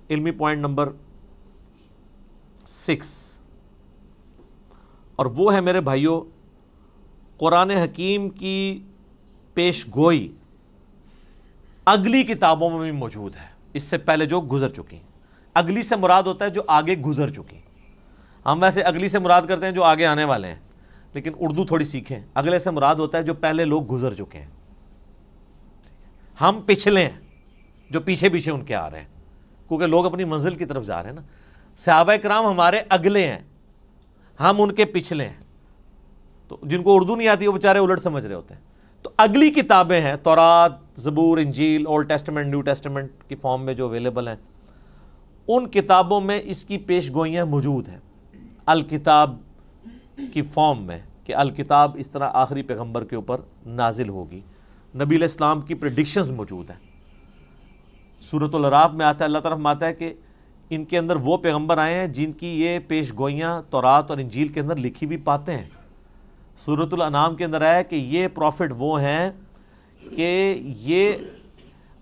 علمی point number 6، اور وہ ہے میرے بھائیوں قرآن حکیم کی پیش گوئی اگلی کتابوں میں بھی موجود ہے، اس سے پہلے جو گزر چکی ہیں۔ اگلی سے مراد ہوتا ہے جو آگے گزر چکی، ہم ویسے اگلی سے مراد کرتے ہیں جو آگے آنے والے ہیں، لیکن اردو تھوڑی سیکھیں، اگلے سے مراد ہوتا ہے جو پہلے لوگ گزر چکے ہیں، ہم پچھلے ہیں جو پیچھے پیچھے ان کے آ رہے ہیں، کیونکہ لوگ اپنی منزل کی طرف جا رہے ہیں نا۔ صحابہ کرام ہمارے اگلے ہیں، ہم ان کے پچھلے ہیں، تو جن کو اردو نہیں آتی وہ بیچارے الٹ سمجھ رہے ہوتے ہیں۔ تو اگلی کتابیں ہیں تورات، زبور، انجیل، اولڈ ٹیسٹمنٹ، نیو ٹیسٹمنٹ کی فارم میں جو اویلیبل ہیں، ان کتابوں میں اس کی پیش گوئیاں موجود ہیں الکتاب کی فارم میں، کہ الکتاب اس طرح آخری پیغمبر کے اوپر نازل ہوگی۔ نبی علیہ السلام کی پریڈکشنز موجود ہیں۔ سورۃ الاعراف میں آتا ہے، اللہ تعالیٰ فرماتا ہے کہ ان کے اندر وہ پیغمبر آئے ہیں جن کی یہ پیش گوئیاں تورات اور انجیل کے اندر لکھی ہوئی پاتے ہیں۔ سورۃ الانعام کے اندر آیا کہ یہ پروفٹ وہ ہیں کہ یہ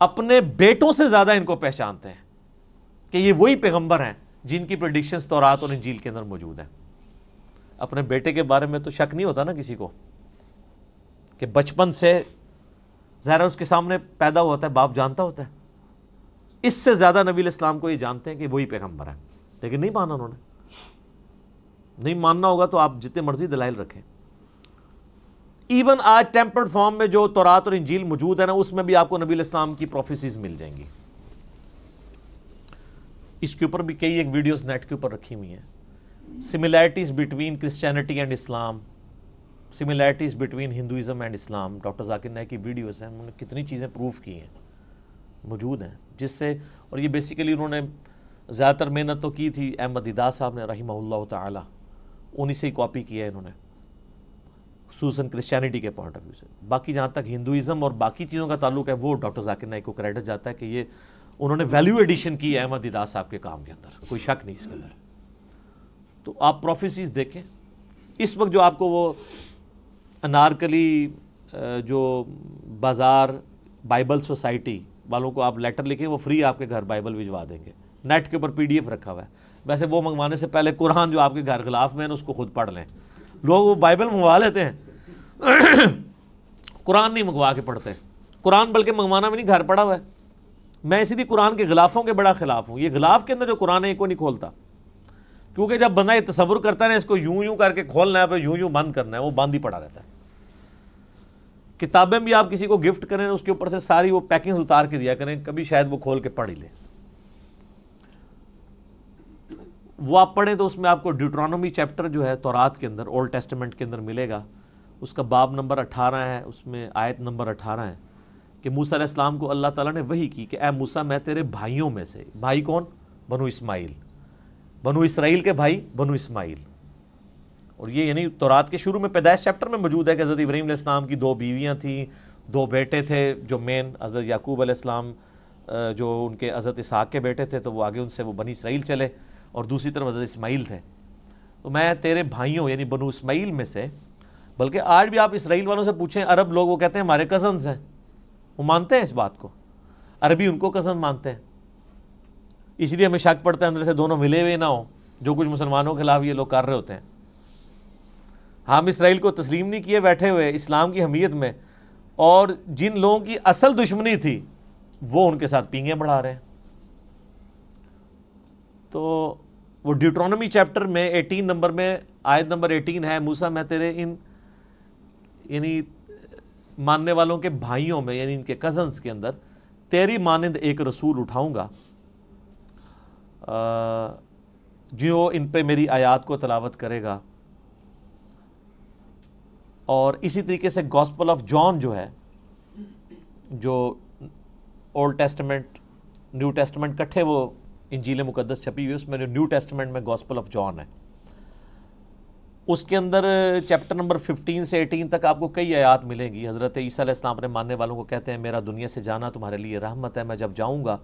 اپنے بیٹوں سے زیادہ ان کو پہچانتے ہیں، کہ یہ وہی پیغمبر ہیں جن کی پریڈکشنز تورات اور انجیل کے اندر موجود ہیں۔ اپنے بیٹے کے بارے میں تو شک نہیں ہوتا نا کسی کو، کہ بچپن سے ظاہر اس کے سامنے پیدا ہوتا ہے، باپ جانتا ہوتا ہے، اس سے زیادہ نبی علیہ السلام کو یہ جانتے ہیں کہ وہی پیغمبر ہیں، لیکن نہیں مانا انہوں نے۔ نہیں ماننا ہوگا تو آپ جتنے مرضی دلائل رکھیں۔ ایون آج ٹیمپرڈ فارم میں جو تورات اور انجیل موجود ہے نا، اس میں بھی آپ کو نبی علیہ السلام کی پروفیسیز مل جائیں گی۔ اس کے اوپر بھی کئی ایک ویڈیوز نیٹ کے اوپر رکھی ہوئی ہیں۔ Similarities between Christianity and Islam, similarities between Hinduism and Islam, doctor Zakir Naik کی ویڈیوز ہیں، انہوں نے کتنی چیزیں پروف کی ہیں، موجود ہیں، جس سے، اور یہ بیسیکلی انہوں نے زیادہ تر محنت تو کی تھی احمد دیدار صاحب نے رحمہ اللہ تعالی، انہی سے ہی کاپی کیا ہے انہوں نے، خصوصاً کرسچینٹی کے پوائنٹ آف ویو سے۔ باقی جہاں تک ہندوازم اور باقی چیزوں کا تعلق ہے وہ ڈاکٹر ذاکر نائک کو کریڈٹ جاتا ہے کہ یہ انہوں نے ویلیو ایڈیشن کی ہے احمد دیدار صاحب کے کام کے اندر، کوئی شک نہیں اس کے اندر۔ تو آپ پروفیسیز دیکھیں، اس وقت جو آپ کو وہ انارکلی جو بازار بائبل سوسائٹی والوں کو آپ لیٹر لکھیں، وہ فری آپ کے گھر بائبل بھجوا دیں گے، نیٹ کے اوپر PDF رکھا ہوا ہے۔ ویسے وہ منگوانے سے پہلے قرآن جو آپ کے گھر غلاف میں ہے اس کو خود پڑھ لیں۔ لوگ وہ بائبل منگوا لیتے ہیں، قرآن نہیں منگوا کے پڑھتے، قرآن بلکہ منگوانا بھی نہیں، گھر پڑا ہوا ہے۔ میں اسی لیے قرآن کے غلافوں کے بڑا خلاف ہوں۔ یہ غلاف کے اندر جو قرآن ہے یہ کو نہیں کھولتا، کیونکہ جب بندہ یہ تصور کرتا ہے نا اس کو یوں یوں کر کے کھولنا ہے، پھر یوں یوں بند کرنا ہے، وہ بند ہی پڑا رہتا ہے۔ کتابیں بھی آپ کسی کو گفٹ کریں اس کے اوپر سے ساری وہ پیکنگز اتار کے دیا کریں، کبھی شاید وہ کھول کے پڑھ ہی لے۔ وہ آپ پڑھیں تو اس میں آپ کو ڈیوٹرانومی چیپٹر جو ہے تورات کے اندر، اولڈ ٹیسٹمنٹ کے اندر ملے گا، اس کا باب نمبر 18 ہے، اس میں آیت نمبر 18 ہے کہ موسیٰ علیہ السلام کو اللہ تعالیٰ نے وحی کی کہ اے موسیٰ میں تیرے بھائیوں میں سے، بھائی کون؟ بنو اسماعیل، بنو اسرائیل کے بھائی بنو اسماعیل۔ اور یہ یعنی تورات کے شروع میں پیدائش چیپٹر میں موجود ہے کہ حضرت ابراہیم علیہ السلام کی 2 بیویاں تھیں، 2 بیٹے تھے، جو مین حضرت یعقوب علیہ السلام جو ان کے حضرت اسحاق کے بیٹے تھے، تو وہ آگے ان سے وہ بنی اسرائیل چلے، اور دوسری طرف حضرت اسماعیل تھے۔ تو میں تیرے بھائیوں یعنی بنو اسماعیل میں سے، بلکہ آج بھی آپ اسرائیل والوں سے پوچھیں، عرب لوگ وہ کہتے ہیں ہمارے کزنز ہیں، وہ مانتے ہیں اس بات کو، عربی ان کو کزن مانتے ہیں۔ اس لیے ہمیں شک پڑتا ہے اندر سے دونوں ملے ہوئے نہ ہوں، جو کچھ مسلمانوں کے خلاف یہ لوگ کر رہے ہوتے ہیں۔ ہم اسرائیل کو تسلیم نہیں کیے بیٹھے ہوئے اسلام کی حمیت میں، اور جن لوگوں کی اصل دشمنی تھی وہ ان کے ساتھ پینگیں بڑھا رہے ہیں۔ تو وہ ڈیوٹرانومی چیپٹر میں 18 نمبر میں آیت نمبر 18 ہے، موسیٰ میں تیرے ان یعنی ماننے والوں کے بھائیوں میں یعنی ان کے کزنز کے اندر تیری مانند ایک رسول اٹھاؤں گا جو ان پہ میری آیات کو تلاوت کرے گا۔ اور اسی طریقے سے گاسپل آف جان جو ہے، جو اولڈ ٹیسٹمنٹ نیو ٹیسٹمنٹ کٹھے وہ انجیل مقدس چھپی ہوئی ہے، اس میں جو نیو ٹیسٹمنٹ میں گاسپل آف جان ہے، اس کے اندر چیپٹر نمبر 15 سے 18 تک آپ کو کئی آیات ملیں گی۔ حضرت عیسیٰ علیہ السلام اپنے ماننے والوں کو کہتے ہیں میرا دنیا سے جانا تمہارے لیے رحمت ہے، میں جب جاؤں گا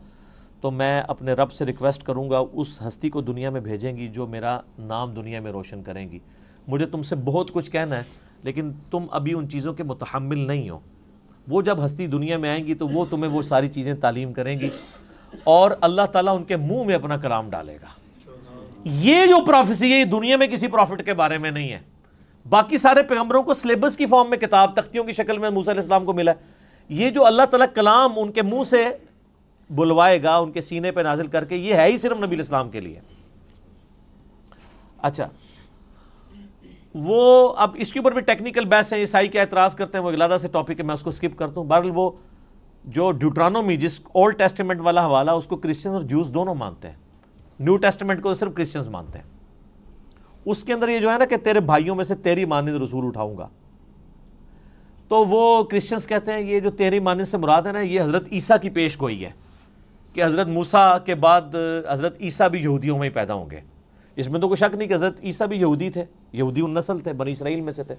تو میں اپنے رب سے ریکویسٹ کروں گا اس ہستی کو دنیا میں بھیجیں گی جو میرا نام دنیا میں روشن کریں گی۔ مجھے تم سے بہت کچھ کہنا ہے لیکن تم ابھی ان چیزوں کے متحمل نہیں ہو، وہ جب ہستی دنیا میں آئیں گی تو وہ تمہیں وہ ساری چیزیں تعلیم کریں گی، اور اللہ تعالیٰ ان کے منہ میں اپنا کلام ڈالے گا. یہ جو پروفیسی ہے یہ دنیا میں کسی پروفٹ کے بارے میں نہیں ہے. باقی سارے پیغمبروں کو سلیبس کی فارم میں کتاب تختیوں کی شکل میں موسیٰ علیہ السلام کو ملا ہے. یہ جو اللہ تعالیٰ کلام ان کے منہ سے بلوائے گا ان کے سینے پہ نازل کر کے, یہ ہے ہی صرف نبی علیہ السلام کے لیے. اچھا, وہ اب اس کے اوپر بھی ٹیکنیکل بحث ہے, عیسائی کیا اعتراض کرتے ہیں, وہ علیحدہ سے ٹاپک ہے, میں اس کو سکپ کرتا ہوں. بہرحال وہ جو ڈیوٹرانومی جس اولڈ ٹیسٹیمنٹ والا حوالہ, اس کو کرسچنز اور جوز دونوں مانتے ہیں. نیو ٹیسٹیمنٹ کو صرف کرسچنز مانتے ہیں. اس کے اندر یہ جو ہے نا کہ تیرے بھائیوں میں سے تیری مانند رسول اٹھاؤں گا, تو وہ کرسچنز کہتے ہیں یہ جو تیری مانند سے مراد ہے نا, یہ حضرت عیسیٰ کی پیش گوئی ہے کہ حضرت موسیٰ کے بعد حضرت عیسیٰ بھی یہودیوں میں ہی پیدا ہوں گے. اس میں تو کوئی شک نہیں کہ حضرت عیسیٰ بھی یہودی تھے, یہودی النسل تھے, بنی اسرائیل میں سے تھے.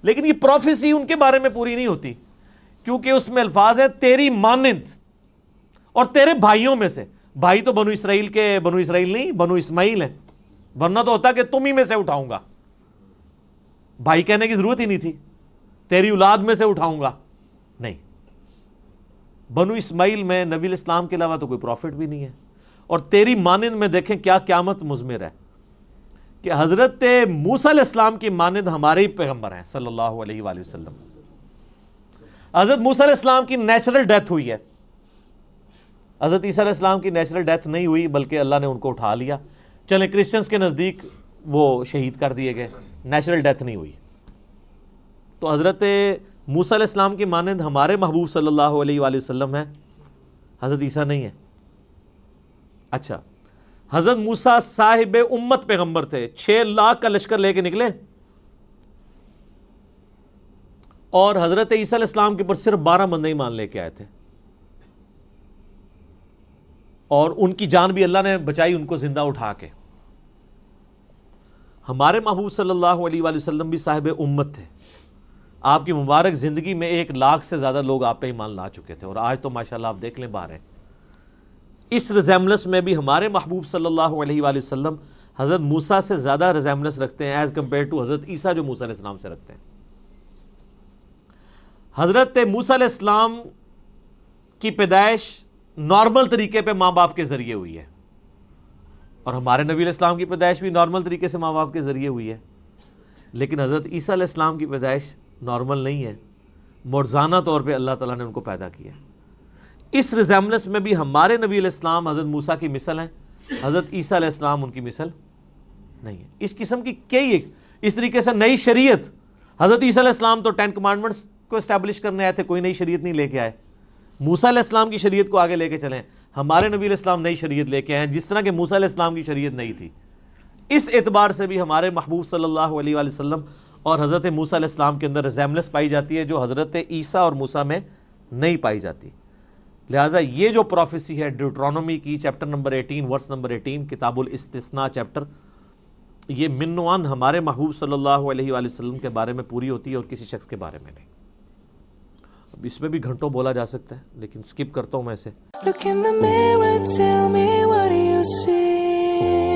لیکن یہ پروفیسی ان کے بارے میں پوری نہیں ہوتی, کیونکہ اس میں الفاظ ہے تیری مانند اور تیرے بھائیوں میں سے. بھائی تو بنو اسرائیل کے بنو اسرائیل نہیں, بنو اسماعیل ہیں, ورنہ تو ہوتا کہ تم ہی میں سے اٹھاؤں گا. بھائی کہنے کی ضرورت ہی نہیں تھی, تیری اولاد میں سے اٹھاؤں گا. نہیں, بنو اسماعیل میں نبی علیہ السلام کے علاوہ تو کوئی پروفٹ بھی نہیں ہے. اور تیری مانند میں دیکھیں کیا قیامت مضمر ہے کہ حضرت موسیٰ علیہ السلام کی مانند ہمارے ہی پیغمبر ہیں صلی اللہ علیہ وآلہ وسلم. حضرت موسیٰ علیہ السلام کی نیچرل ڈیتھ ہوئی ہے, حضرت عیسیٰ علیہ السلام کی نیچرل ڈیتھ نہیں ہوئی, بلکہ اللہ نے ان کو اٹھا لیا. چلیں کرسچنز کے نزدیک وہ شہید کر دیے گئے, نیچرل ڈیتھ نہیں ہوئی. تو حضرت موسیٰ علیہ السلام کی مانند ہمارے محبوب صلی اللہ علیہ وآلہ وسلم ہیں, حضرت عیسیٰ نہیں ہے. اچھا, حضرت موسیٰ صاحب امت پیغمبر تھے, 6 لاکھ کا لشکر لے کے نکلے, اور حضرت عیسیٰ علیہ السلام کے اوپر صرف 12 بندے ایمان لے کے آئے تھے, اور ان کی جان بھی اللہ نے بچائی ان کو زندہ اٹھا کے. ہمارے محبوب صلی اللہ علیہ وآلہ وسلم بھی صاحب امت تھے, آپ کی مبارک زندگی میں 1 لاکھ سے زیادہ لوگ آپ پہ ایمان لا چکے تھے, اور آج تو ماشاءاللہ آپ دیکھ لیں باہر ہیں. اس ریزیملنس میں بھی ہمارے محبوب صلی اللہ علیہ وآلہ وسلم حضرت موسیٰ سے زیادہ ریزیملنس رکھتے ہیں ایز کمپیئر ٹو حضرت عیسیٰ جو موسیٰ علیہ السلام سے رکھتے ہیں. حضرت موسیٰ علیہ السلام کی پیدائش نارمل طریقے پہ ماں باپ کے ذریعے ہوئی ہے, اور ہمارے نبی علیہ السلام کی پیدائش بھی نارمل طریقے سے ماں باپ کے ذریعے ہوئی ہے. لیکن حضرت عیسیٰ علیہ السلام کی پیدائش نارمل نہیں ہے, معجزانہ طور پہ اللہ تعالیٰ نے ان کو پیدا کیا. اس ریزیملنس میں بھی ہمارے نبی علیہ السلام حضرت موسیٰ کی مثل ہیں, حضرت عیسیٰ علیہ السلام ان کی مثل نہیں ہے. اس قسم کی کئی اس طریقے سے نئی شریعت, حضرت عیسیٰ علیہ السلام تو 10 کمانڈمنٹس کو اسٹیبلش کرنے آئے تھے, کوئی نئی شریعت نہیں لے کے آئے. موسیٰ علیہ السلام کی شریعت کو آگے لے کے چلیں, ہمارے نبی علیہ السلام نئی شریعت لے کے آئے جس طرح کہ موسیٰ علیہ السلام کی شریعت نہیں تھی. اس اعتبار سے بھی ہمارے محبوب صلی اللہ علیہ وآلہ وسلم اور حضرت موسیٰ علیہ السلام کے اندر ریزیملنس پائی جاتی ہے جو حضرت عیسیٰ اور موسیٰ میں نہیں پائی جاتی. لہٰذا یہ جو پروفیسی ہے ڈیوٹرانومی کی چیپٹر نمبر 18 ورس نمبر 18 کتاب الاستثناء چیپٹر, یہ من و عن ہمارے محبوب صلی اللہ علیہ وآلہ وسلم کے بارے میں پوری ہوتی ہے اور کسی شخص کے بارے میں نہیں. اب اس میں بھی گھنٹوں بولا جا سکتا ہے, لیکن سکپ کرتا ہوں میں اسے. Look in the mirror, tell me what do you see?